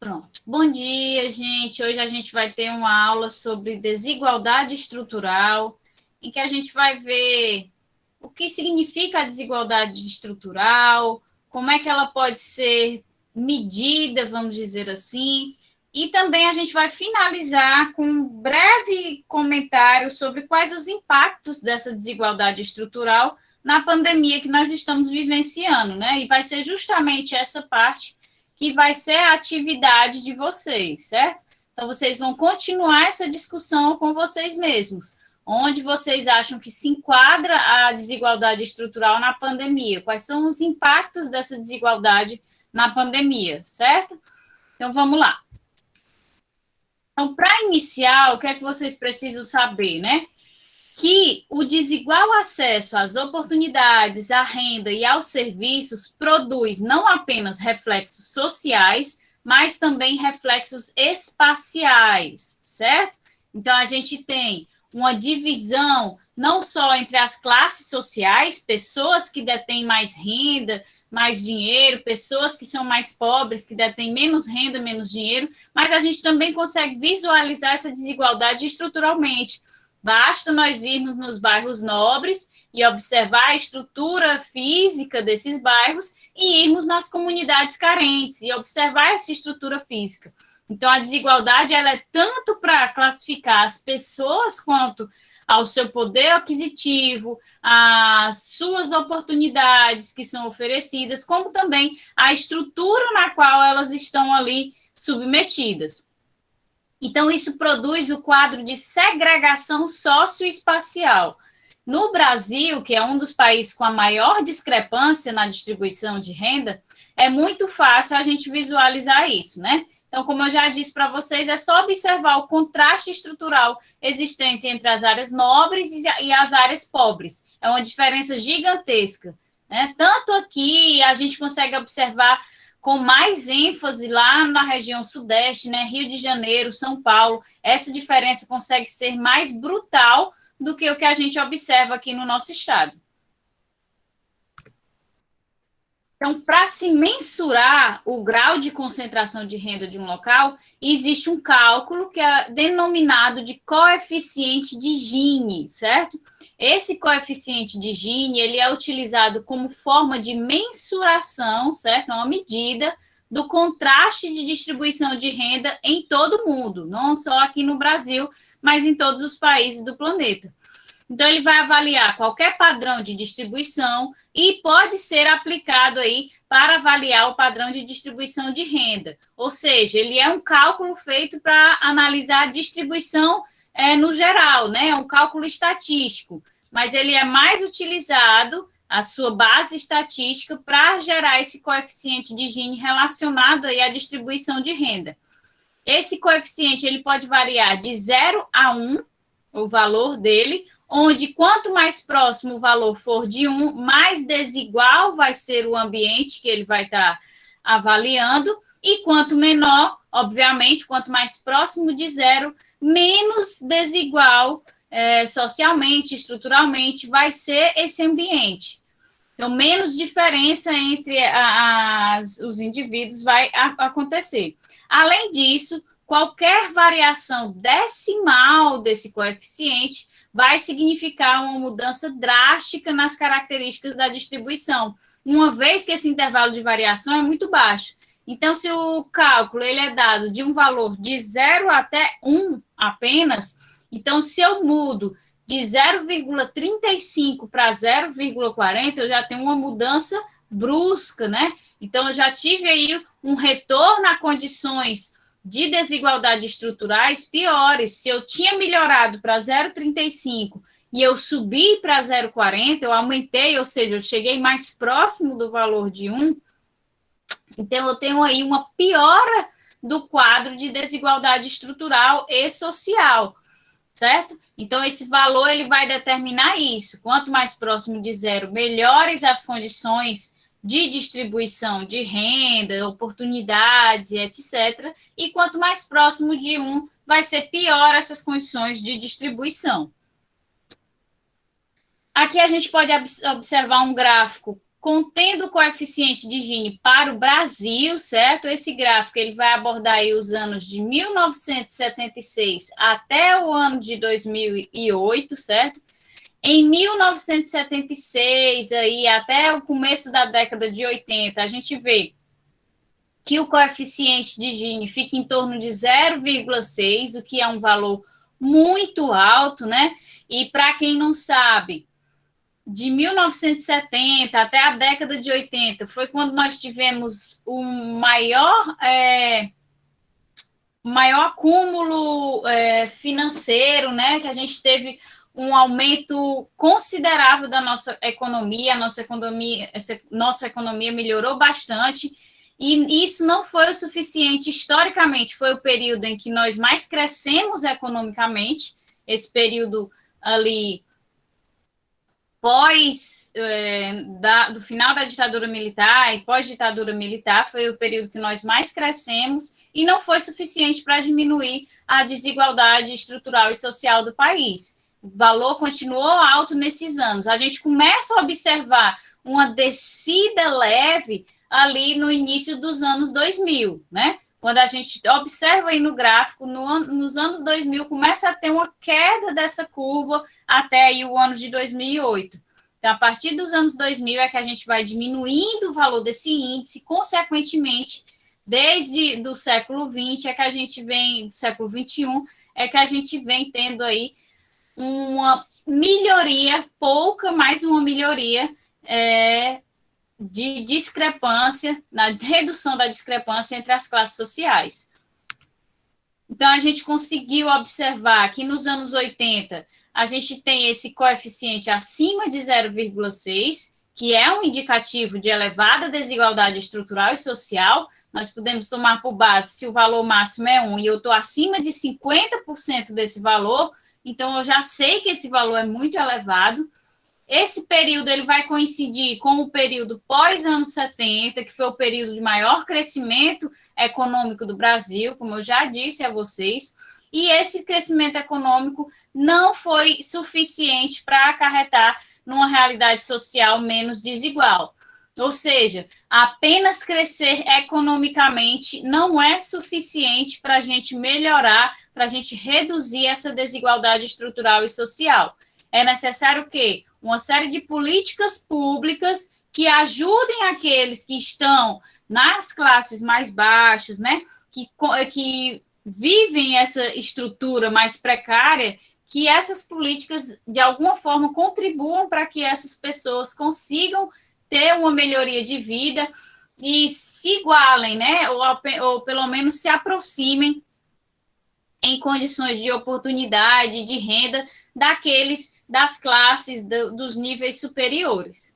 Pronto. Bom dia, gente. Hoje a gente vai ter uma aula sobre desigualdade estrutural, em que a gente vai ver o que significa a desigualdade estrutural, como é que ela pode ser medida, vamos dizer assim, e também a gente vai finalizar com um breve comentário sobre quais os impactos dessa desigualdade estrutural na pandemia que nós estamos vivenciando, né? E vai ser justamente essa parte que vai ser a atividade de vocês, certo? Então, vocês vão continuar essa discussão com vocês mesmos. Onde vocês acham que se enquadra a desigualdade estrutural na pandemia? Quais são os impactos dessa desigualdade na pandemia, certo? Então, vamos lá. Então, para iniciar, o que é que vocês precisam saber, né? Que o desigual acesso às oportunidades, à renda e aos serviços produz não apenas reflexos sociais, mas também reflexos espaciais, certo? Então, a gente tem uma divisão não só entre as classes sociais, pessoas que detêm mais renda, mais dinheiro, pessoas que são mais pobres, que detêm menos renda, menos dinheiro, mas a gente também consegue visualizar essa desigualdade estruturalmente. Basta nós irmos nos bairros nobres e observar a estrutura física desses bairros e irmos nas comunidades carentes e observar essa estrutura física. Então, a desigualdade ela é tanto para classificar as pessoas quanto ao seu poder aquisitivo, às suas oportunidades que são oferecidas, como também a estrutura na qual elas estão ali submetidas. Então, isso produz o quadro de segregação socioespacial. No Brasil, que é um dos países com a maior discrepância na distribuição de renda, é muito fácil a gente visualizar isso, né? Então, como eu já disse para vocês, é só observar o contraste estrutural existente entre as áreas nobres e as áreas pobres. É uma diferença gigantesca, né? Tanto aqui a gente consegue observar com mais ênfase lá na região sudeste, né, Rio de Janeiro, São Paulo, essa diferença consegue ser mais brutal do que o que a gente observa aqui no nosso estado. Então, para se mensurar o grau de concentração de renda de um local, existe um cálculo que é denominado de coeficiente de Gini, certo? Esse coeficiente de Gini, ele é utilizado como forma de mensuração, certo? É uma medida do contraste de distribuição de renda em todo o mundo, não só aqui no Brasil, mas em todos os países do planeta. Então, ele vai avaliar qualquer padrão de distribuição e pode ser aplicado aí para avaliar o padrão de distribuição de renda. Ou seja, ele é um cálculo feito para analisar a distribuição no geral, né? É um cálculo estatístico, mas ele é mais utilizado, a sua base estatística, para gerar esse coeficiente de Gini relacionado aí à distribuição de renda. Esse coeficiente ele pode variar de 0 a 1, o valor dele, onde quanto mais próximo o valor for de 1, mais desigual vai ser o ambiente que ele vai estar avaliando, e quanto menor, obviamente, quanto mais próximo de 0, menos desigual socialmente, estruturalmente, vai ser esse ambiente. Então, menos diferença entre os indivíduos vai acontecer. Além disso, qualquer variação decimal desse coeficiente vai significar uma mudança drástica nas características da distribuição, uma vez que esse intervalo de variação é muito baixo. Então, se o cálculo ele é dado de um valor de 0 até 1 apenas, então, se eu mudo de 0,35 para 0,40, eu já tenho uma mudança brusca, né? Então, eu já tive aí um retorno a condições de desigualdade estruturais piores. Se eu tinha melhorado para 0,35 e eu subi para 0,40, eu aumentei, ou seja, eu cheguei mais próximo do valor de 1, então eu tenho aí uma piora do quadro de desigualdade estrutural e social, certo? Então, esse valor ele vai determinar isso. Quanto mais próximo de 0, melhores as condições de distribuição de renda, oportunidades, etc. E quanto mais próximo de 1, vai ser pior essas condições de distribuição. Aqui a gente pode observar um gráfico contendo o coeficiente de Gini para o Brasil, certo? Esse gráfico ele vai abordar aí os anos de 1976 até o ano de 2008, certo? Em 1976, aí, até o começo da década de 80, a gente vê que o coeficiente de Gini fica em torno de 0,6, o que é um valor muito alto, né? E para quem não sabe, de 1970 até a década de 80 foi quando nós tivemos o maior acúmulo financeiro, né? Que a gente teve um aumento considerável da nossa economia, nossa economia melhorou bastante, e isso não foi o suficiente historicamente, foi o período em que nós mais crescemos economicamente, esse período ali do final da ditadura militar e pós-ditadura militar, foi o período que nós mais crescemos e não foi suficiente para diminuir a desigualdade estrutural e social do país. O valor continuou alto nesses anos. A gente começa a observar uma descida leve ali no início dos anos 2000, né? Quando a gente observa aí no gráfico, nos anos 2000, começa a ter uma queda dessa curva até aí o ano de 2008. Então, a partir dos anos 2000 é que a gente vai diminuindo o valor desse índice, consequentemente, desde do século XX, do século XXI, é que a gente vem tendo aí uma melhoria, pouca, mas uma melhoria de discrepância, na redução da discrepância entre as classes sociais. Então, a gente conseguiu observar que nos anos 80, a gente tem esse coeficiente acima de 0,6, que é um indicativo de elevada desigualdade estrutural e social. Nós podemos tomar por base, se o valor máximo é 1 e eu estou acima de 50% desse valor, então eu já sei que esse valor é muito elevado. Esse período ele vai coincidir com o período pós-anos 70, que foi o período de maior crescimento econômico do Brasil, como eu já disse a vocês, e esse crescimento econômico não foi suficiente para acarretar numa realidade social menos desigual. Ou seja, apenas crescer economicamente não é suficiente para a gente melhorar, para a gente reduzir essa desigualdade estrutural e social. É necessário o quê? Uma série de políticas públicas que ajudem aqueles que estão nas classes mais baixas, né? Que vivem essa estrutura mais precária, que essas políticas, de alguma forma, contribuam para que essas pessoas consigam ter uma melhoria de vida e se igualem, né? Ou pelo menos se aproximem em condições de oportunidade, de renda, das classes, dos níveis superiores.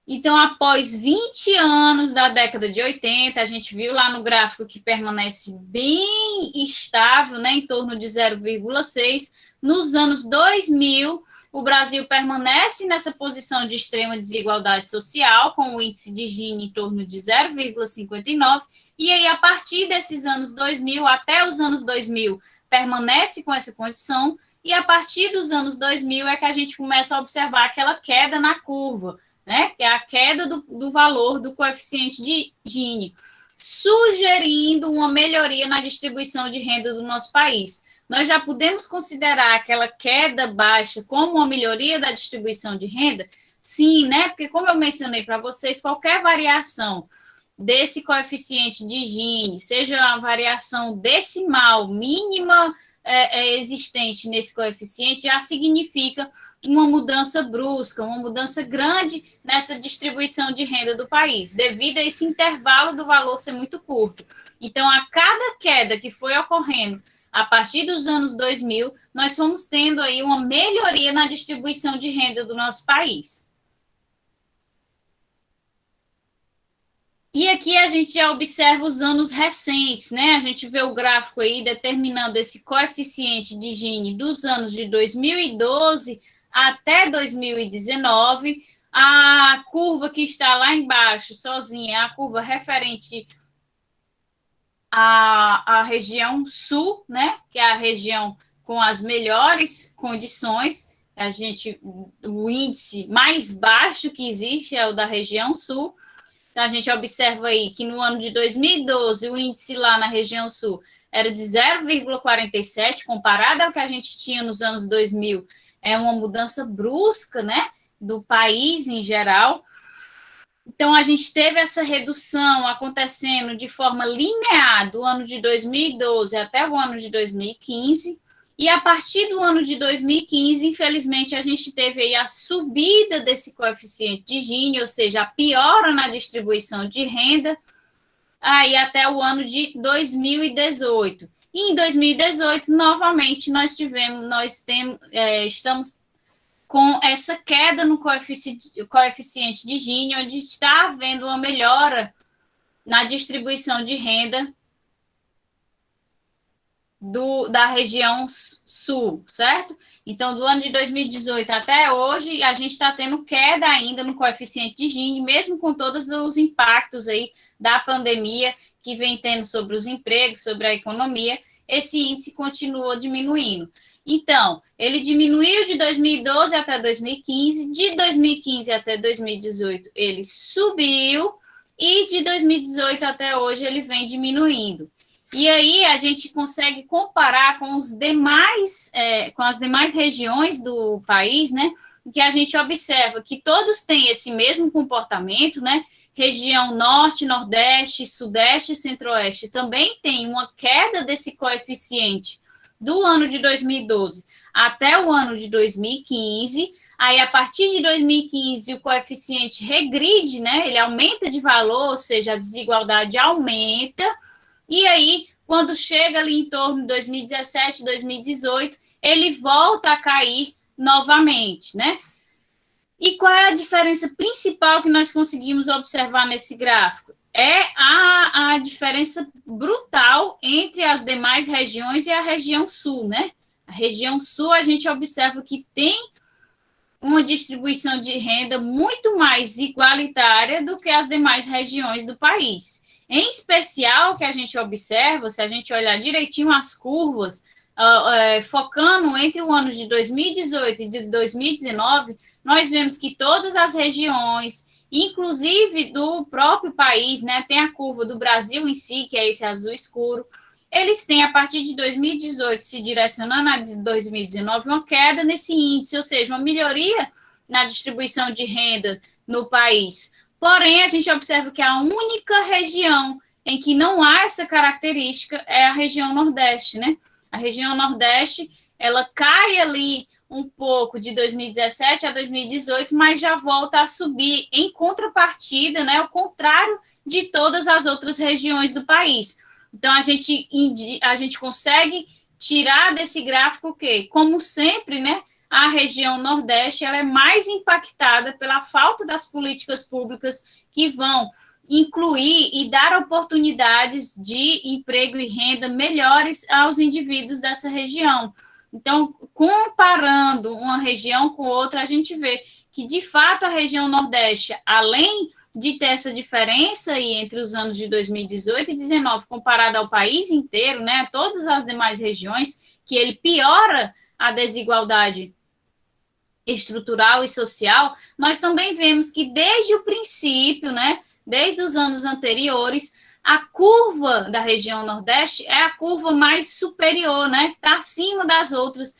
Então, após 20 anos da década de 80, a gente viu lá no gráfico que permanece bem estável, né, em torno de 0,6. Nos anos 2000, o Brasil permanece nessa posição de extrema desigualdade social, com o índice de Gini em torno de 0,59, e aí, a partir desses anos 2000, até os anos 2000, permanece com essa condição, e a partir dos anos 2000 é que a gente começa a observar aquela queda na curva, né? Que é a queda do valor do coeficiente de Gini, sugerindo uma melhoria na distribuição de renda do nosso país. Nós já podemos considerar aquela queda baixa como uma melhoria da distribuição de renda? Sim, né? Porque, como eu mencionei para vocês, qualquer variação desse coeficiente de Gini, seja a variação decimal mínima existente nesse coeficiente, já significa uma mudança brusca, uma mudança grande nessa distribuição de renda do país, devido a esse intervalo do valor ser muito curto. Então, a cada queda que foi ocorrendo a partir dos anos 2000, nós fomos tendo aí uma melhoria na distribuição de renda do nosso país. E aqui a gente já observa os anos recentes, né? A gente vê o gráfico aí determinando esse coeficiente de Gini dos anos de 2012 até 2019. A curva que está lá embaixo, sozinha, é a curva referente à região sul, né? Que é a região com as melhores condições o índice mais baixo que existe é o da região sul. Então, a gente observa aí que no ano de 2012, o índice lá na região sul era de 0,47, comparado ao que a gente tinha nos anos 2000, é uma mudança brusca, né, do país em geral. Então, a gente teve essa redução acontecendo de forma linear do ano de 2012 até o ano de 2015, e a partir do ano de 2015, infelizmente, a gente teve aí a subida desse coeficiente de Gini, ou seja, a piora na distribuição de renda, aí até o ano de 2018. E em 2018, novamente, estamos com essa queda no coeficiente de Gini, onde está havendo uma melhora na distribuição de renda da região sul, certo? Então, do ano de 2018 até hoje, a gente está tendo queda ainda no coeficiente de Gini, mesmo com todos os impactos aí da pandemia que vem tendo sobre os empregos, sobre a economia, esse índice continua diminuindo. Então, ele diminuiu de 2012 até 2015, de 2015 até 2018 ele subiu, e de 2018 até hoje ele vem diminuindo. E aí a gente consegue comparar com as demais regiões do país, né? Que a gente observa que todos têm esse mesmo comportamento, né? Região norte, nordeste, sudeste e centro-oeste também tem uma queda desse coeficiente do ano de 2012 até o ano de 2015. Aí, a partir de 2015, o coeficiente regride, né? Ele aumenta de valor, ou seja, a desigualdade aumenta. E aí, quando chega ali em torno de 2017, 2018, ele volta a cair novamente, né? E qual é a diferença principal que nós conseguimos observar nesse gráfico? É a diferença brutal entre as demais regiões e a região sul, né? A região sul, a gente observa que tem uma distribuição de renda muito mais igualitária do que as demais regiões do país. Em especial, que a gente observa, se a gente olhar direitinho as curvas, focando entre o ano de 2018 e de 2019, nós vemos que todas as regiões, inclusive do próprio país, né, tem a curva do Brasil em si, que é esse azul escuro, eles têm, a partir de 2018, se direcionando a 2019, uma queda nesse índice, ou seja, uma melhoria na distribuição de renda no país. Porém, a gente observa que a única região em que não há essa característica é a região Nordeste, né? A região Nordeste, ela cai ali um pouco de 2017 a 2018, mas já volta a subir em contrapartida, né? Ao contrário de todas as outras regiões do país. Então, a gente consegue tirar desse gráfico o quê? Como sempre, né? A região Nordeste ela é mais impactada pela falta das políticas públicas que vão incluir e dar oportunidades de emprego e renda melhores aos indivíduos dessa região. Então, comparando uma região com outra, a gente vê que, de fato, a região Nordeste, além de ter essa diferença aí entre os anos de 2018 e 2019, comparado ao país inteiro, né, todas as demais regiões, que ele piora a desigualdade estrutural e social, nós também vemos que desde o princípio, né, desde os anos anteriores, a curva da região Nordeste é a curva mais superior, né, que está acima das outras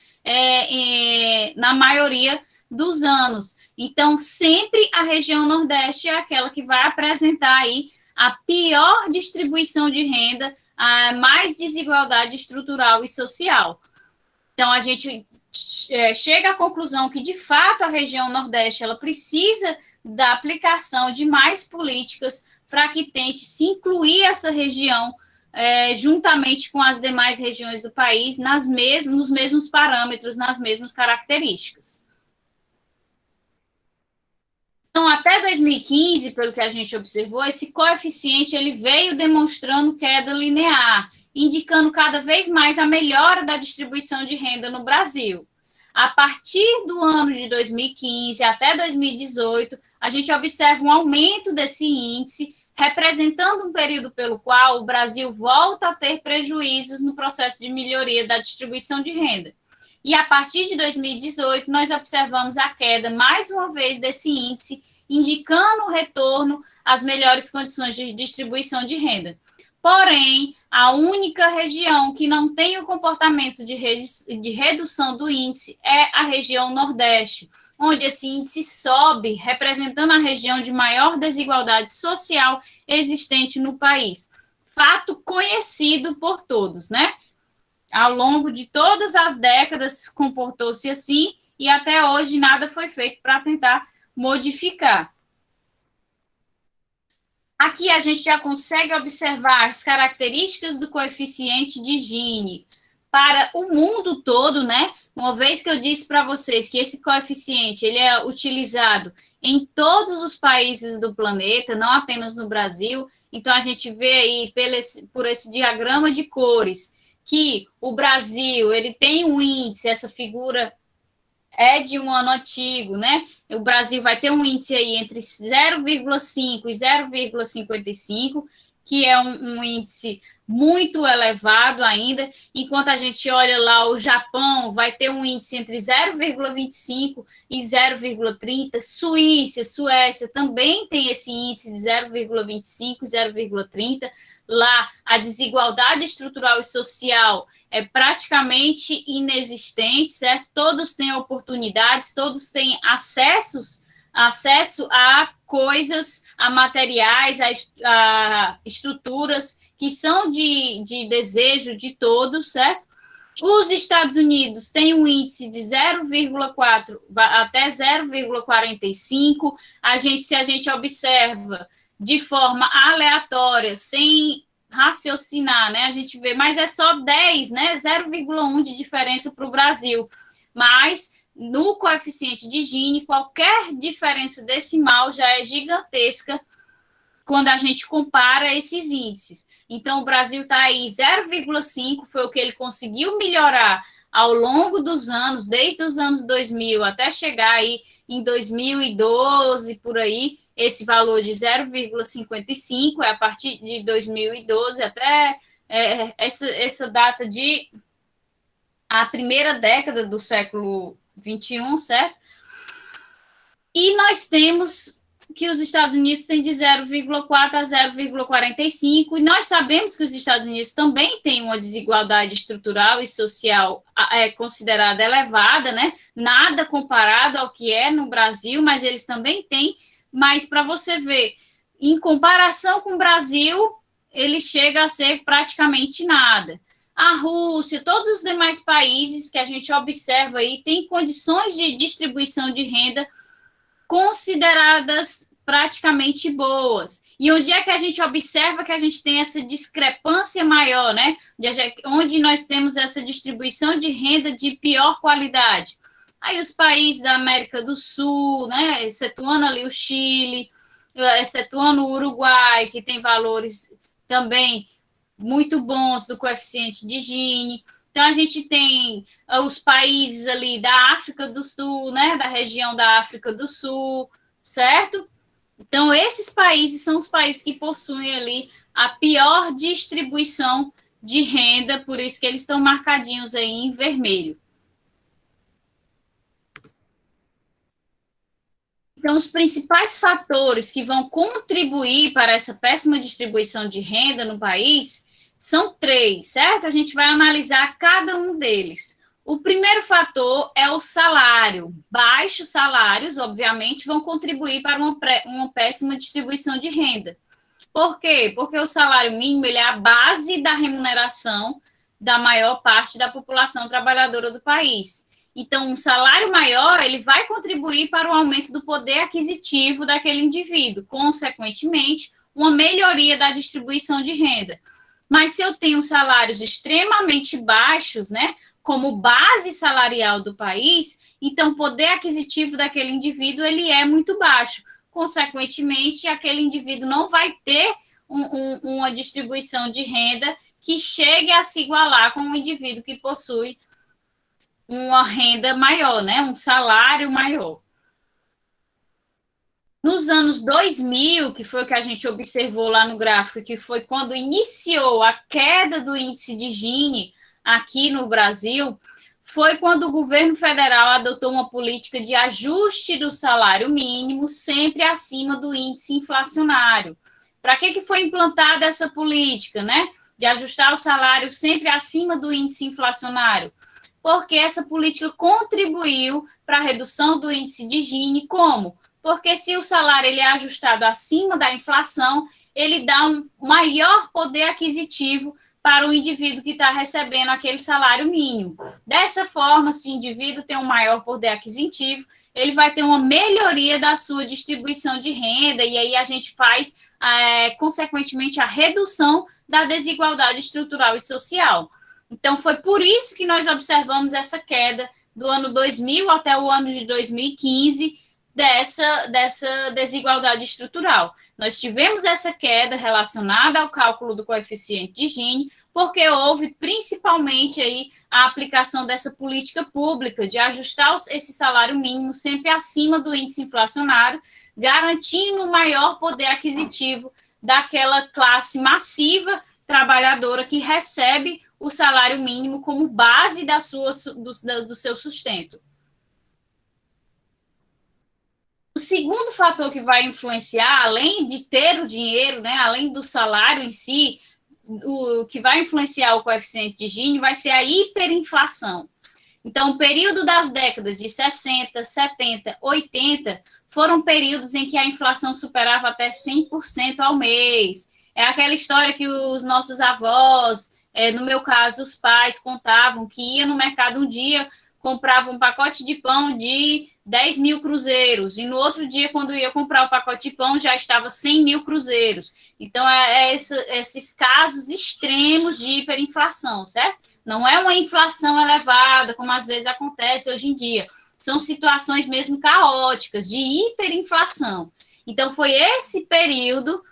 na maioria dos anos. Então, sempre a região Nordeste é aquela que vai apresentar aí a pior distribuição de renda, a mais desigualdade estrutural e social. Então, a gente chega à conclusão que, de fato, a região Nordeste ela precisa da aplicação de mais políticas para que tente se incluir essa região juntamente com as demais regiões do país nos mesmos parâmetros, nas mesmas características. Então, até 2015, pelo que a gente observou, esse coeficiente ele veio demonstrando queda linear, indicando cada vez mais a melhora da distribuição de renda no Brasil. A partir do ano de 2015 até 2018, a gente observa um aumento desse índice, representando um período pelo qual o Brasil volta a ter prejuízos no processo de melhoria da distribuição de renda. E a partir de 2018, nós observamos a queda, mais uma vez, desse índice, indicando o retorno às melhores condições de distribuição de renda. Porém, a única região que não tem o comportamento de redução do índice é a região Nordeste, onde esse índice sobe, representando a região de maior desigualdade social existente no país. Fato conhecido por todos, né? Ao longo de todas as décadas comportou-se assim e até hoje nada foi feito para tentar modificar. Aqui a gente já consegue observar as características do coeficiente de Gini para o mundo todo, né? Uma vez que eu disse para vocês que esse coeficiente ele é utilizado em todos os países do planeta, não apenas no Brasil. Então a gente vê aí por esse diagrama de cores que o Brasil ele tem um índice, essa figura é de um ano antigo, né? O Brasil vai ter um índice aí entre 0,5 e 0,55, que é um índice muito elevado ainda, enquanto a gente olha lá o Japão, vai ter um índice entre 0,25 e 0,30, Suécia também tem esse índice de 0,25 e 0,30, lá a desigualdade estrutural e social é praticamente inexistente, certo? Todos têm oportunidades, todos têm acesso a coisas, a materiais, a estruturas que são de desejo de todos, certo? Os Estados Unidos têm um índice de 0,4 até 0,45. Se a gente observa de forma aleatória, sem raciocinar, né? A gente vê, mas é só 10, né? 0,1 de diferença para o Brasil. Mas no coeficiente de Gini, qualquer diferença decimal já é gigantesca quando a gente compara esses índices. Então, o Brasil está aí 0,5, foi o que ele conseguiu melhorar ao longo dos anos, desde os anos 2000 até chegar aí em 2012, por aí, esse valor de 0,55 é a partir de 2012 até essa data de a primeira década do século 21, certo? E nós temos que os Estados Unidos têm de 0,4 a 0,45, e nós sabemos que os Estados Unidos também têm uma desigualdade estrutural e social considerada elevada, né? Nada comparado ao que é no Brasil, mas eles também têm. Mas para você ver, em comparação com o Brasil, ele chega a ser praticamente nada. A Rússia, todos os demais países que a gente observa aí têm condições de distribuição de renda consideradas praticamente boas. E onde é que a gente observa que a gente tem essa discrepância maior, né? Onde nós temos essa distribuição de renda de pior qualidade? Aí os países da América do Sul, né? Excetuando ali o Chile, excetuando o Uruguai, que tem valores também muito bons do coeficiente de Gini. Então, a gente tem os países ali da África do Sul, né, da região da África do Sul, certo? Então, esses países são os países que possuem ali a pior distribuição de renda, por isso que eles estão marcadinhos aí em vermelho. Então, os principais fatores que vão contribuir para essa péssima distribuição de renda no país são 3, certo? A gente vai analisar cada um deles. O primeiro fator é o salário. Baixos salários, obviamente, vão contribuir para uma péssima distribuição de renda. Por quê? Porque o salário mínimo ele é a base da remuneração da maior parte da população trabalhadora do país. Então, um salário maior, ele vai contribuir para o aumento do poder aquisitivo daquele indivíduo, consequentemente, uma melhoria da distribuição de renda. Mas se eu tenho salários extremamente baixos, né, como base salarial do país, então o poder aquisitivo daquele indivíduo ele é muito baixo. Consequentemente, aquele indivíduo não vai ter uma distribuição de renda que chegue a se igualar com um indivíduo que possui uma renda maior, né, um salário maior. Nos anos 2000, que foi o que a gente observou lá no gráfico, que foi quando iniciou a queda do índice de Gini aqui no Brasil, foi quando o governo federal adotou uma política de ajuste do salário mínimo sempre acima do índice inflacionário. Para que foi implantada essa política, né? De ajustar o salário sempre acima do índice inflacionário? Porque essa política contribuiu para a redução do índice de Gini. Como? Porque se o salário ele é ajustado acima da inflação, ele dá um maior poder aquisitivo para o indivíduo que está recebendo aquele salário mínimo. Dessa forma, se o indivíduo tem um maior poder aquisitivo, ele vai ter uma melhoria da sua distribuição de renda, e aí a gente faz, consequentemente, a redução da desigualdade estrutural e social. Então, foi por isso que nós observamos essa queda do ano 2000 até o ano de 2015, dessa desigualdade estrutural. Nós tivemos essa queda relacionada ao cálculo do coeficiente de Gini, porque houve principalmente aí a aplicação dessa política pública de ajustar esse salário mínimo sempre acima do índice inflacionário, garantindo um maior poder aquisitivo daquela classe massiva trabalhadora que recebe o salário mínimo como base do seu sustento. O segundo fator que vai influenciar, além de ter o dinheiro, né, além do salário em si, o que vai influenciar o coeficiente de Gini vai ser a hiperinflação. Então, o período das décadas de 60, 70, 80 foram períodos em que a inflação superava até 100% ao mês. É aquela história que os nossos avós, no meu caso, os pais, contavam que ia no mercado um dia, comprava um pacote de pão de 10 mil cruzeiros, e no outro dia, quando ia comprar o pacote de pão, já estava 100 mil cruzeiros. Então, esses casos extremos de hiperinflação, certo? Não é uma inflação elevada, como às vezes acontece hoje em dia. São situações mesmo caóticas, de hiperinflação. Então, foi esse período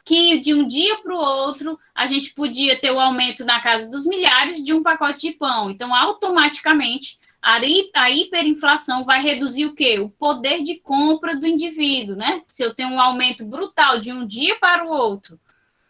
que de um dia para o outro a gente podia ter o aumento na casa dos milhares de um pacote de pão. Então, automaticamente, a hiperinflação vai reduzir o quê? O poder de compra do indivíduo, né? Se eu tenho um aumento brutal de um dia para o outro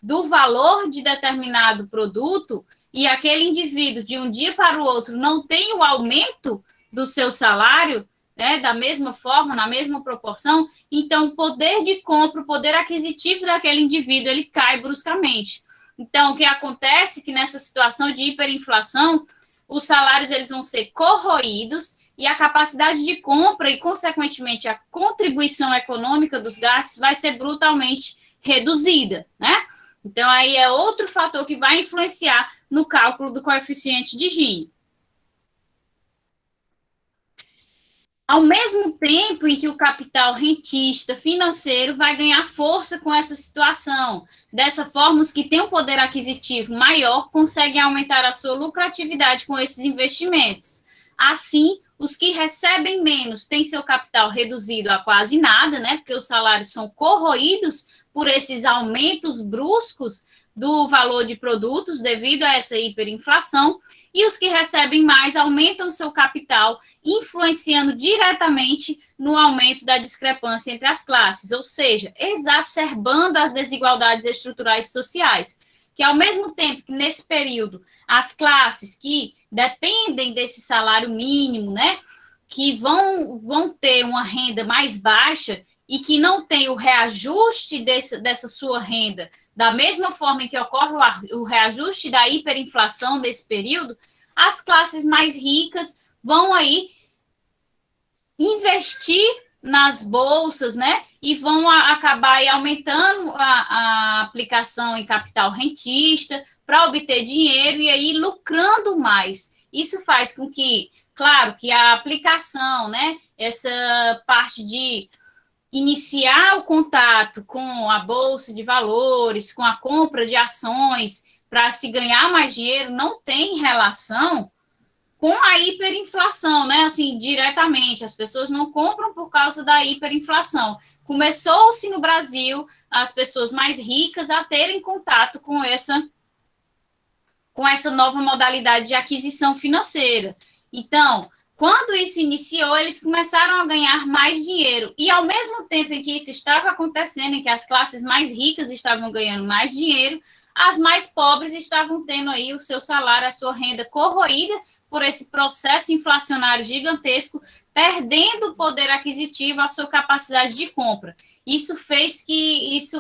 do valor de determinado produto e aquele indivíduo de um dia para o outro não tem o aumento do seu salário, né, da mesma forma, na mesma proporção, então o poder de compra, o poder aquisitivo daquele indivíduo, ele cai bruscamente. Então, o que acontece é que nessa situação de hiperinflação, os salários eles vão ser corroídos e a capacidade de compra e, consequentemente, a contribuição econômica dos gastos vai ser brutalmente reduzida, né? Então, aí é outro fator que vai influenciar no cálculo do coeficiente de Gini. Ao mesmo tempo em que o capital rentista financeiro vai ganhar força com essa situação. Dessa forma, os que têm um poder aquisitivo maior conseguem aumentar a sua lucratividade com esses investimentos. Assim, os que recebem menos têm seu capital reduzido a quase nada, né? Porque os salários são corroídos por esses aumentos bruscos do valor de produtos devido a essa hiperinflação, e os que recebem mais aumentam seu capital, influenciando diretamente no aumento da discrepância entre as classes, ou seja, exacerbando as desigualdades estruturais sociais, que ao mesmo tempo que nesse período as classes que dependem desse salário mínimo, né, que vão ter uma renda mais baixa e que não tem o reajuste dessa sua renda, da mesma forma em que ocorre o reajuste da hiperinflação desse período, as classes mais ricas vão aí investir nas bolsas, né? E vão acabar aí aumentando a aplicação em capital rentista para obter dinheiro e aí lucrando mais. Isso faz com que, claro, que a aplicação, né? Essa parte de iniciar o contato com a bolsa de valores, com a compra de ações para se ganhar mais dinheiro, não tem relação com a hiperinflação, né? Assim, diretamente, as pessoas não compram por causa da hiperinflação. Começou-se no Brasil as pessoas mais ricas a terem contato com essa nova modalidade de aquisição financeira. Então, quando isso iniciou, eles começaram a ganhar mais dinheiro. E, ao mesmo tempo em que isso estava acontecendo, em que as classes mais ricas estavam ganhando mais dinheiro, as mais pobres estavam tendo aí o seu salário, a sua renda corroída por esse processo inflacionário gigantesco, perdendo o poder aquisitivo, a sua capacidade de compra. Isso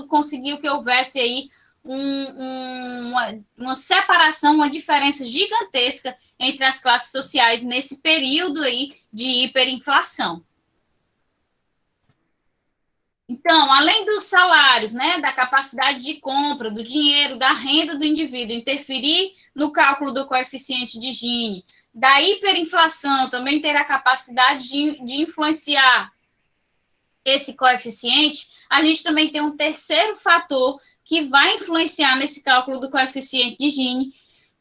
conseguiu que houvesse aí uma separação, uma diferença gigantesca entre as classes sociais nesse período aí de hiperinflação. Então, além dos salários, né, da capacidade de compra, do dinheiro, da renda do indivíduo, interferir no cálculo do coeficiente de Gini, da hiperinflação, também ter a capacidade de influenciar esse coeficiente, a gente também tem um terceiro fator que vai influenciar nesse cálculo do coeficiente de Gini,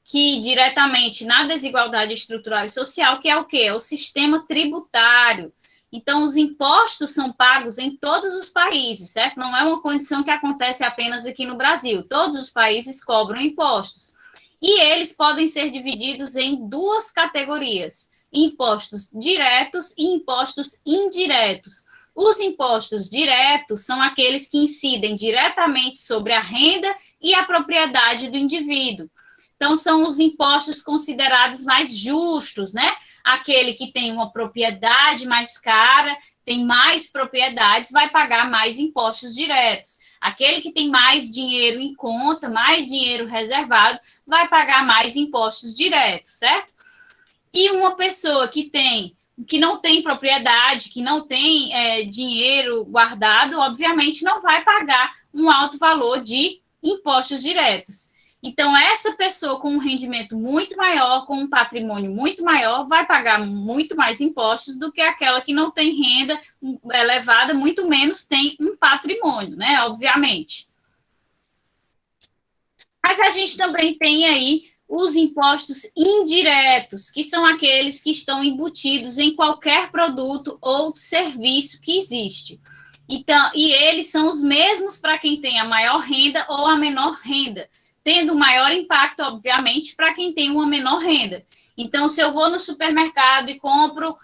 que diretamente na desigualdade estrutural e social, que é o quê? É o sistema tributário. Então, os impostos são pagos em todos os países, certo? Não é uma condição que acontece apenas aqui no Brasil. Todos os países cobram impostos. E eles podem ser divididos em duas categorias: impostos diretos e impostos indiretos. Os impostos diretos são aqueles que incidem diretamente sobre a renda e a propriedade do indivíduo. Então, são os impostos considerados mais justos, né? Aquele que tem uma propriedade mais cara, tem mais propriedades, vai pagar mais impostos diretos. Aquele que tem mais dinheiro em conta, mais dinheiro reservado, vai pagar mais impostos diretos, certo? E uma pessoa que não tem propriedade, que não tem dinheiro guardado, obviamente não vai pagar um alto valor de impostos diretos. Então, essa pessoa com um rendimento muito maior, com um patrimônio muito maior, vai pagar muito mais impostos do que aquela que não tem renda elevada, muito menos tem um patrimônio, né? Obviamente. Mas a gente também tem aí os impostos indiretos, que são aqueles que estão embutidos em qualquer produto ou serviço que existe. Então, e eles são os mesmos para quem tem a maior renda ou a menor renda, tendo maior impacto, obviamente, para quem tem uma menor renda. Então, se eu vou no supermercado e compro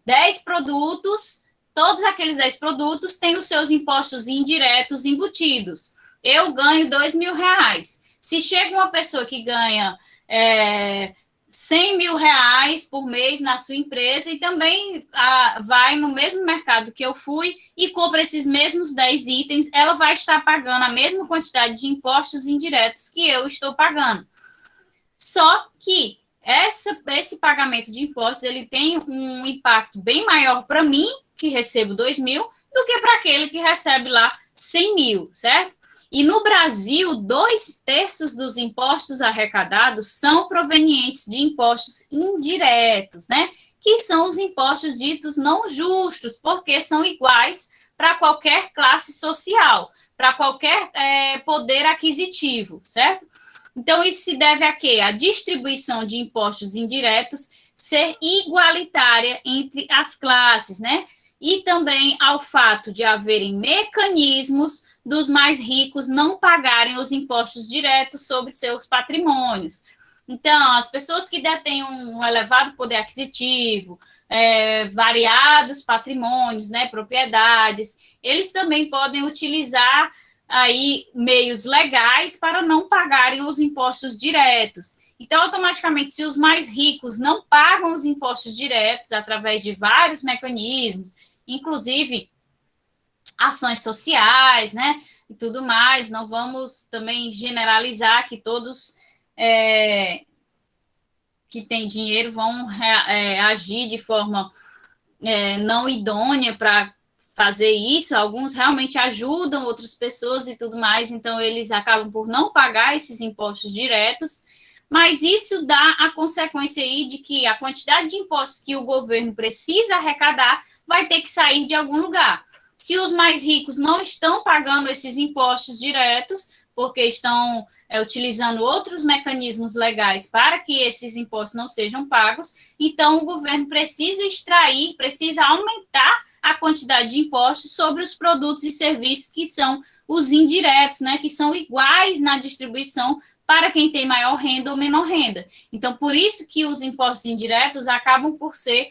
10 produtos, todos aqueles 10 produtos têm os seus impostos indiretos embutidos. Eu ganho R$2.000. Se chega uma pessoa que ganha R$100.000 por mês na sua empresa e também vai no mesmo mercado que eu fui e compra esses mesmos 10 itens, ela vai estar pagando a mesma quantidade de impostos indiretos que eu estou pagando. Só que esse pagamento de impostos ele tem um impacto bem maior para mim, que recebo 2.000, do que para aquele que recebe lá 100.000, certo? E no Brasil, 2/3 dos impostos arrecadados são provenientes de impostos indiretos, né? Que são os impostos ditos não justos, porque são iguais para qualquer classe social, para qualquer poder aquisitivo, certo? Então, isso se deve a quê? A distribuição de impostos indiretos ser igualitária entre as classes, né? E também ao fato de haverem mecanismos dos mais ricos não pagarem os impostos diretos sobre seus patrimônios. Então, as pessoas que detêm um elevado poder aquisitivo, variados patrimônios, né, propriedades, eles também podem utilizar aí meios legais para não pagarem os impostos diretos. Então, automaticamente, se os mais ricos não pagam os impostos diretos através de vários mecanismos, inclusive ações sociais, né, e tudo mais, não vamos também generalizar que todos que têm dinheiro vão agir de forma não idônea para fazer isso. Alguns realmente ajudam outras pessoas e tudo mais, então eles acabam por não pagar esses impostos diretos, mas isso dá a consequência aí de que a quantidade de impostos que o governo precisa arrecadar vai ter que sair de algum lugar. Se os mais ricos não estão pagando esses impostos diretos, porque estão utilizando outros mecanismos legais para que esses impostos não sejam pagos, então o governo precisa extrair, precisa aumentar a quantidade de impostos sobre os produtos e serviços que são os indiretos, né, que são iguais na distribuição para quem tem maior renda ou menor renda. Então, por isso que os impostos indiretos acabam por ser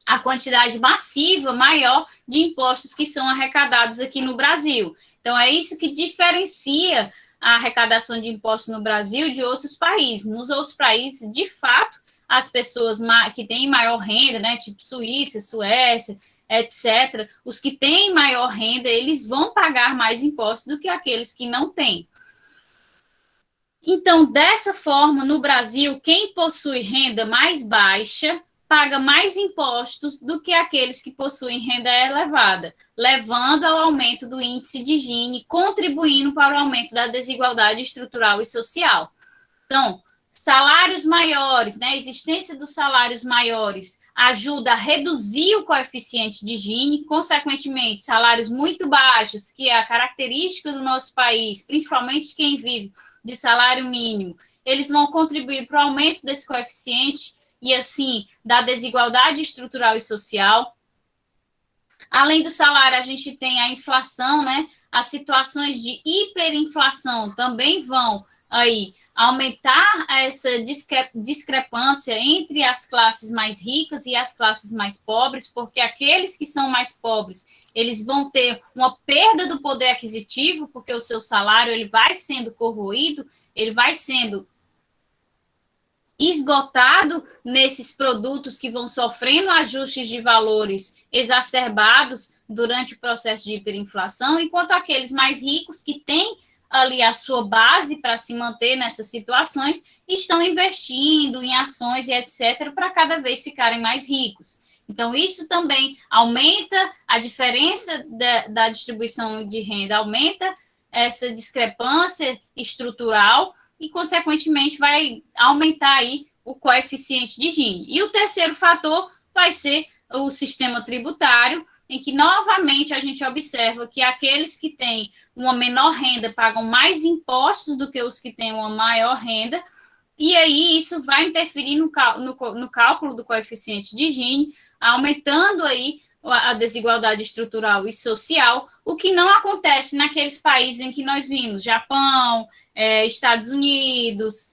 a quantidade massiva, maior, de impostos que são arrecadados aqui no Brasil. Então, é isso que diferencia a arrecadação de impostos no Brasil de outros países. Nos outros países, de fato, as pessoas que têm maior renda, né, tipo Suíça, Suécia, etc., os que têm maior renda, eles vão pagar mais impostos do que aqueles que não têm. Então, dessa forma, no Brasil, quem possui renda mais baixa paga mais impostos do que aqueles que possuem renda elevada, levando ao aumento do índice de Gini, contribuindo para o aumento da desigualdade estrutural e social. Então, salários maiores, né, a existência dos salários maiores ajuda a reduzir o coeficiente de Gini, consequentemente, salários muito baixos, que é a característica do nosso país, principalmente quem vive de salário mínimo, eles vão contribuir para o aumento desse coeficiente e, assim, da desigualdade estrutural e social. Além do salário, a gente tem a inflação, né? As situações de hiperinflação também vão aí aumentar essa discrepância entre as classes mais ricas e as classes mais pobres, porque aqueles que são mais pobres, eles vão ter uma perda do poder aquisitivo, porque o seu salário ele vai sendo corroído, ele vai sendo esgotado nesses produtos que vão sofrendo ajustes de valores exacerbados durante o processo de hiperinflação, enquanto aqueles mais ricos que têm ali a sua base para se manter nessas situações estão investindo em ações e etc. para cada vez ficarem mais ricos. Então, isso também aumenta a diferença da distribuição de renda, aumenta essa discrepância estrutural e, consequentemente, vai aumentar aí o coeficiente de Gini. E o terceiro fator vai ser o sistema tributário, em que, novamente, a gente observa que aqueles que têm uma menor renda pagam mais impostos do que os que têm uma maior renda, e aí isso vai interferir no cálculo do coeficiente de Gini, aumentando aí a desigualdade estrutural e social, o que não acontece naqueles países em que nós vimos, Japão, Estados Unidos,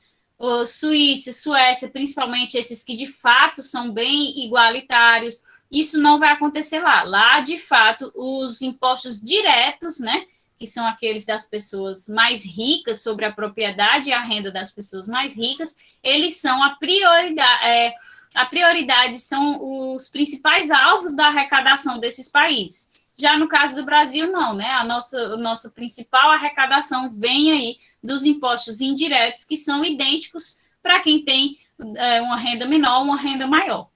Suíça, Suécia, principalmente esses que de fato são bem igualitários. Isso não vai acontecer lá. Lá, de fato, os impostos diretos, né, que são aqueles das pessoas mais ricas sobre a propriedade e a renda das pessoas mais ricas, eles são a prioridade. A prioridade são os principais alvos da arrecadação desses países. Já no caso do Brasil, não, né? A nossa principal arrecadação vem aí dos impostos indiretos, que são idênticos para quem tem uma renda menor, uma renda maior.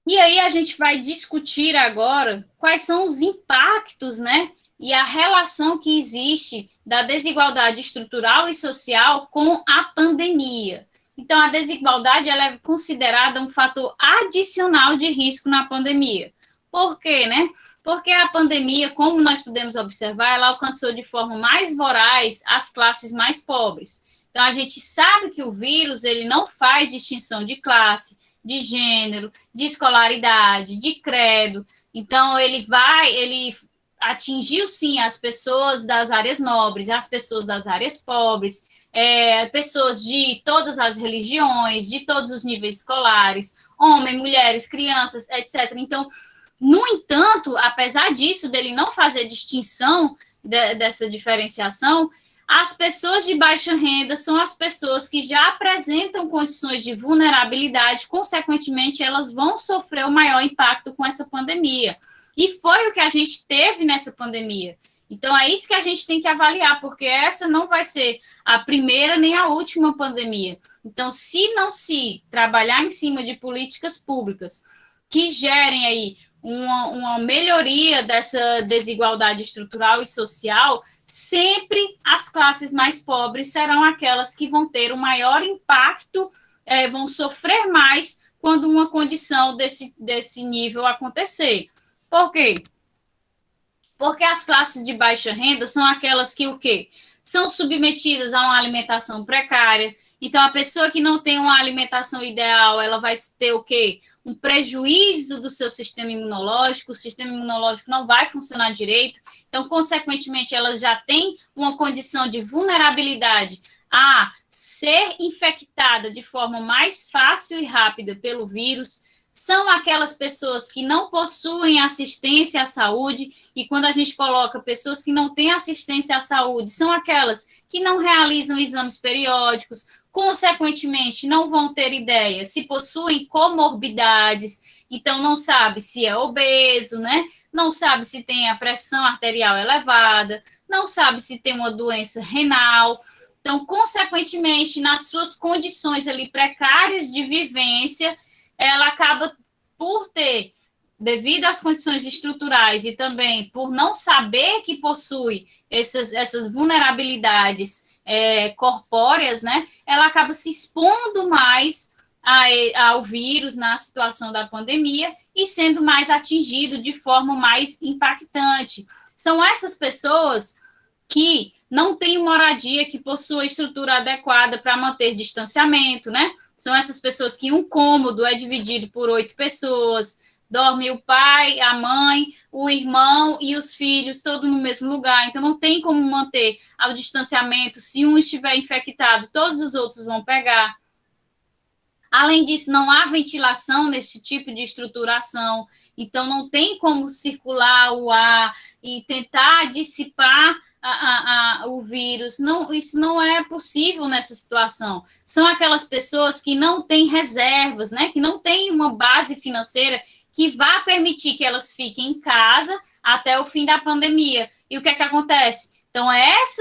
E aí a gente vai discutir agora quais são os impactos, né? E a relação que existe da desigualdade estrutural e social com a pandemia. Então, a desigualdade ela é considerada um fator adicional de risco na pandemia. Por quê, né? Porque a pandemia, como nós podemos observar, ela alcançou de forma mais voraz as classes mais pobres. Então, a gente sabe que o vírus ele não faz distinção de classe, de gênero, de escolaridade, de credo. Então, ele atingiu, sim, as pessoas das áreas nobres, as pessoas das áreas pobres, pessoas de todas as religiões, de todos os níveis escolares, homens, mulheres, crianças, etc. Então, no entanto, apesar disso, dele não fazer distinção dessa diferenciação, as pessoas de baixa renda são as pessoas que já apresentam condições de vulnerabilidade, consequentemente, elas vão sofrer o maior impacto com essa pandemia. E foi o que a gente teve nessa pandemia. Então, é isso que a gente tem que avaliar, porque essa não vai ser a primeira nem a última pandemia. Então, se não se trabalhar em cima de políticas públicas que gerem aí uma melhoria dessa desigualdade estrutural e social, sempre as classes mais pobres serão aquelas que vão ter o maior impacto, vão sofrer mais quando uma condição desse nível acontecer. Por quê? Porque as classes de baixa renda são aquelas que o quê? São submetidas a uma alimentação precária. Então, a pessoa que não tem uma alimentação ideal, ela vai ter o quê? Um prejuízo do seu sistema imunológico, o sistema imunológico não vai funcionar direito. Então, consequentemente, ela já tem uma condição de vulnerabilidade a ser infectada de forma mais fácil e rápida pelo vírus, São aquelas pessoas que não possuem assistência à saúde, e quando a gente coloca pessoas que não têm assistência à saúde, são aquelas que não realizam exames periódicos, consequentemente, não vão ter ideia se possuem comorbidades, então não sabe se é obeso, né? Não sabe se tem a pressão arterial elevada, não sabe se tem uma doença renal. Então, consequentemente, nas suas condições ali precárias de vivência, ela acaba por ter, devido às condições estruturais e também por não saber que possui essas vulnerabilidades corpóreas, né? Ela acaba se expondo mais ao vírus na situação da pandemia e sendo mais atingido de forma mais impactante. São essas pessoas que não têm moradia, que possuem estrutura adequada para manter distanciamento, né? São essas pessoas que um cômodo é dividido por 8 pessoas, dorme o pai, a mãe, o irmão e os filhos, todos no mesmo lugar. Então, não tem como manter o distanciamento. Se um estiver infectado, todos os outros vão pegar. Além disso, não há ventilação nesse tipo de estruturação, então não tem como circular o ar e tentar dissipar o vírus. Não, isso não é possível nessa situação. São aquelas pessoas que não têm reservas, né? Que não têm uma base financeira que vá permitir que elas fiquem em casa até o fim da pandemia. E o que é que acontece? Então,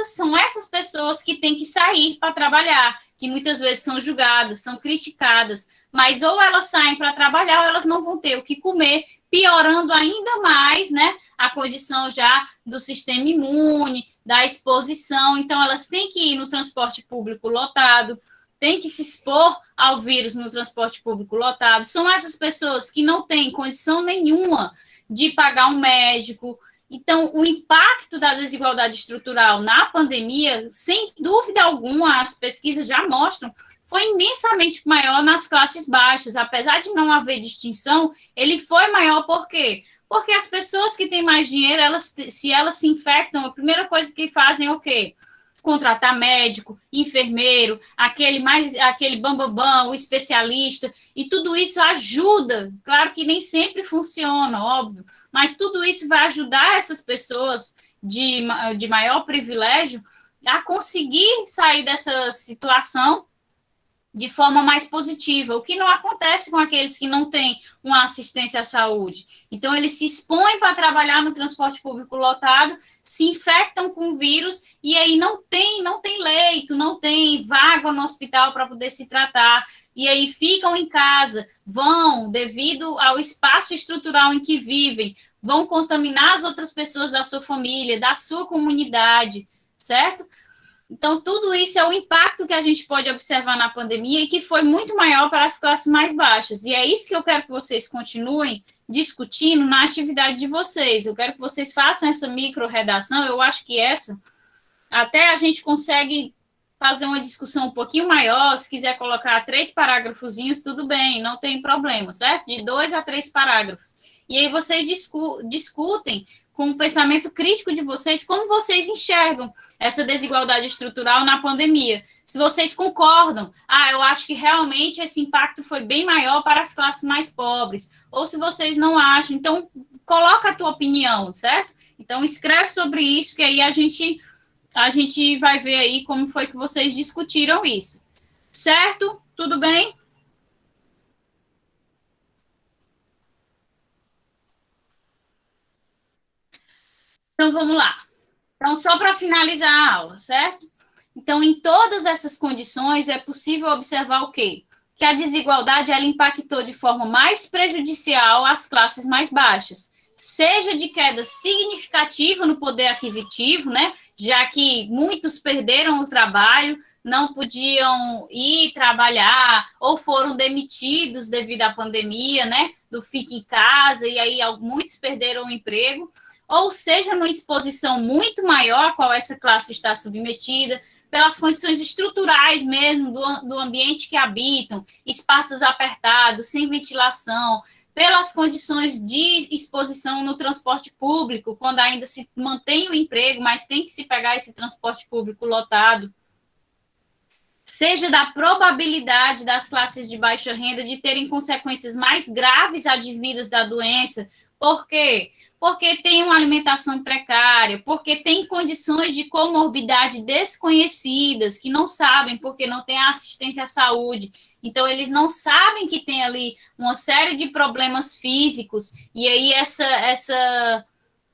são essas pessoas que têm que sair para trabalhar, que muitas vezes são julgadas, são criticadas, mas ou elas saem para trabalhar ou elas não vão ter o que comer, piorando ainda mais, né, a condição já do sistema imune, da exposição. Então, elas têm que ir no transporte público lotado, têm que se expor ao vírus no transporte público lotado. São essas pessoas que não têm condição nenhuma de pagar um médico. Então, o impacto da desigualdade estrutural na pandemia, sem dúvida alguma, as pesquisas já mostram, foi imensamente maior nas classes baixas. Apesar de não haver distinção, ele foi maior por quê? Porque as pessoas que têm mais dinheiro, se elas se infectam, a primeira coisa que fazem é o quê? Contratar médico, enfermeiro, aquele bambambam, o especialista, e tudo isso ajuda. Claro que nem sempre funciona, óbvio, mas tudo isso vai ajudar essas pessoas de maior privilégio a conseguir sair dessa situação de forma mais positiva, o que não acontece com aqueles que não têm uma assistência à saúde. Então, eles se expõem para trabalhar no transporte público lotado, se infectam com o vírus, e aí não tem leito, não tem vaga no hospital para poder se tratar, e aí ficam em casa, devido ao espaço estrutural em que vivem, vão contaminar as outras pessoas da sua família, da sua comunidade, certo? Então, tudo isso é o impacto que a gente pode observar na pandemia e que foi muito maior para as classes mais baixas. E é isso que eu quero que vocês continuem discutindo na atividade de vocês. Eu quero que vocês façam essa micro-redação. Eu acho que até a gente consegue fazer uma discussão um pouquinho maior. Se quiser colocar 3 parágrafozinhos, tudo bem, não tem problema, certo? De 2 a 3 parágrafos. E aí vocês discutem com o pensamento crítico de vocês, como vocês enxergam essa desigualdade estrutural na pandemia. Se vocês concordam, eu acho que realmente esse impacto foi bem maior para as classes mais pobres, ou se vocês não acham, então coloca a tua opinião, certo? Então escreve sobre isso, que aí a gente vai ver aí como foi que vocês discutiram isso. Certo? Tudo bem? Então vamos lá. Então, só para finalizar a aula, certo? Então, em todas essas condições, é possível observar o quê? Que a desigualdade ela impactou de forma mais prejudicial as classes mais baixas, seja de queda significativa no poder aquisitivo, né? Já que muitos perderam o trabalho, não podiam ir trabalhar ou foram demitidos devido à pandemia, né? Do fique em casa, e aí muitos perderam o emprego, ou seja, numa exposição muito maior a qual essa classe está submetida, pelas condições estruturais mesmo do ambiente que habitam, espaços apertados, sem ventilação, pelas condições de exposição no transporte público, quando ainda se mantém o emprego, mas tem que se pegar esse transporte público lotado. seja da probabilidade das classes de baixa renda de terem consequências mais graves advindas da doença. Por quê? Porque tem uma alimentação precária, porque tem condições de comorbidade desconhecidas, que não sabem, porque não tem assistência à saúde. Então, eles não sabem que tem ali uma série de problemas físicos, e aí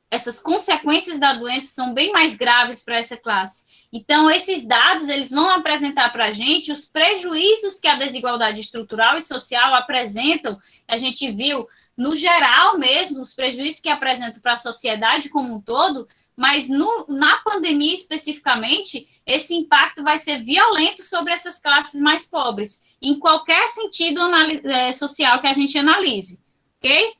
essas consequências da doença são bem mais graves para essa classe. Então, esses dados, eles vão apresentar para a gente os prejuízos que a desigualdade estrutural e social apresentam. A gente viu, no geral mesmo, os prejuízos que apresentam para a sociedade como um todo, mas na pandemia especificamente, esse impacto vai ser violento sobre essas classes mais pobres, em qualquer sentido social que a gente analise, ok?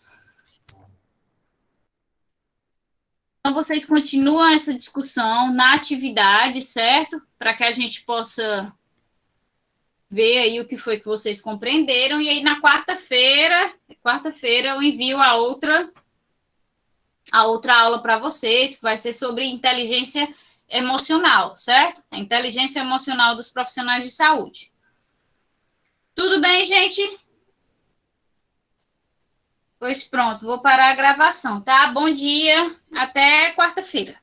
Então, vocês continuam essa discussão na atividade, certo? Para que a gente possa ver aí o que foi que vocês compreenderam. E aí, na quarta-feira eu envio a outra aula para vocês, que vai ser sobre inteligência emocional, certo? A inteligência emocional dos profissionais de saúde. Tudo bem, gente? Pois pronto, vou parar a gravação, tá? Bom dia, até quarta-feira.